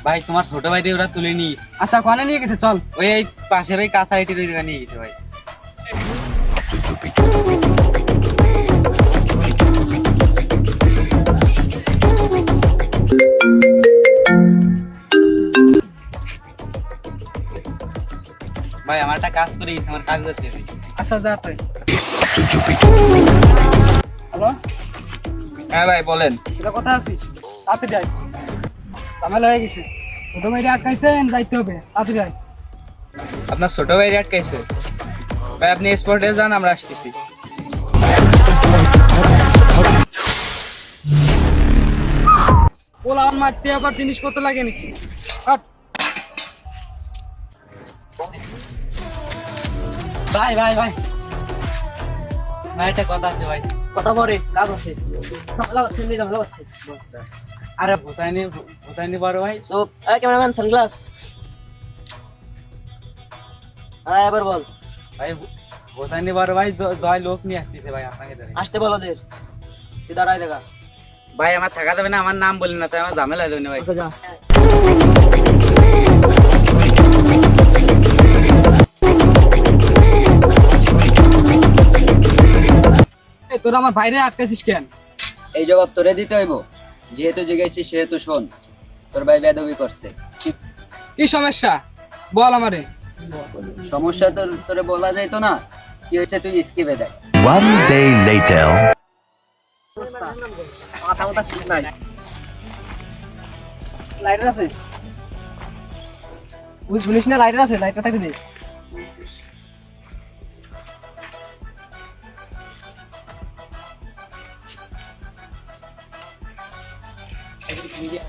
ভাই তোমার ছোট ভাই দিয়ে ওরা তুলে নি। আচ্ছা কোনে নিয়ে গেছে চল। ওই এই পাশের ওই কাঁচা ইটের ওই জায়গায় নিয়ে গেছে ভাই। ভাই আমার একটা কাজ করে গেছে, আমার কাজ করতে হবে। আচ্ছা যা তুই। হ্যালো হ্যাঁ ভাই বলেন। এটা কথা আছিস তাড়াতাড়ি আয়, ঝামেলা হয়ে গেছে। ছোট ভাইরে আটকাইছেন, যাইতে হবে তাড়াতাড়ি আয়। আপনার ছোট ভাই আটকাইছে? ভাই আপনি স্পটে যান, আমরা আসতেছি। পোলাওয়ান মারতে আবার জিনিসপত্র লাগে নাকি? হাট। ভাই ভাই ভাই ভাই একটা কথা আছে ভাই। কথা বলে কাজ আছে। ঝামেলা হচ্ছে, এমনি ঝামেলা হচ্ছে। আরে ভোসাইনি পারো ভাই। চুপ। এই ক্যামেরাম্যান সানগ্লাস। হ্যাঁ এবার বল। ভাই ভোসাইনি পারো ভাই, দয় লোক নিয়ে আসতেছে ভাই আপনাকে ধরে। আসতে বল ওদের। তুই দাঁড়ায় দেখা। ভাই আমার থাকা যাবে না, আমার নাম বললেন না, তাই আমার ঝামেলা হয়ে যাবে না ভাই। ওকে যা। এই তোরা আমার বাইরে আটকাইছিস কেন? এই জবাব তোরে দিতে হইব, যেহেতু জিজ্ঞাসিস সেহেতু শোন। তোর ভাই বেদবি করছে। কি সমস্যা বল আমারে। সমস্যা তোরে বলা যাইতো না, কি হয়েছে তুই স্কিপে দেখ। One day later. মাথা মাথা ঠিক নাই। লাইটার আছে? শুনিস না লাইটার আছে? লাইটার থাকতে দে। এই যে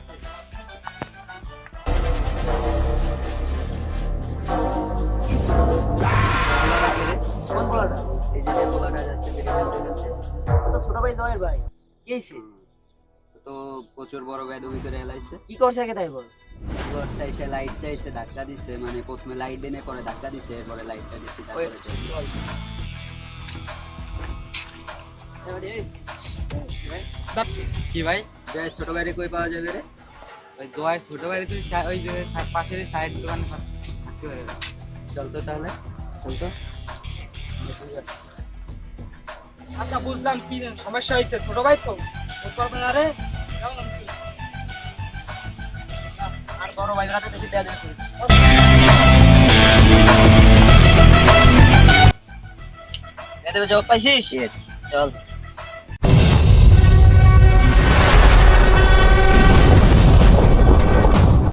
পোলাটা যাচ্ছে ছোট ভাই জয়ের ভাই কি হয়েছে? তো প্রচুর বড় বেদবি করে এলাইছে। কি করছে আগে তাই বল। দশটা এসে লাইট চাইছে, ধাক্কা দিছে, মানে প্রথমে লাইট দেনে পরে ধাক্কা দিছে, এরপরে লাইটটা দিছে, তারপরে কি ভাই? জয় ছোট ভাইরে কই পাওয়া যাবে রে? ওই দোয়ায় ছোট ভাই তুই ওই যে পাশের সাইড দোকানে থাকতে পারে। চল তো তাহলে, চল তো। আচ্ছা বুঝলাম কি সমস্যা হয়েছে। ছোট ভাই তো বুঝতে পারবে না রে। আর বড় ভাই রাতে দেখি দেয়া দেখি। এতে জবাব পাইছিস? Yes. চল।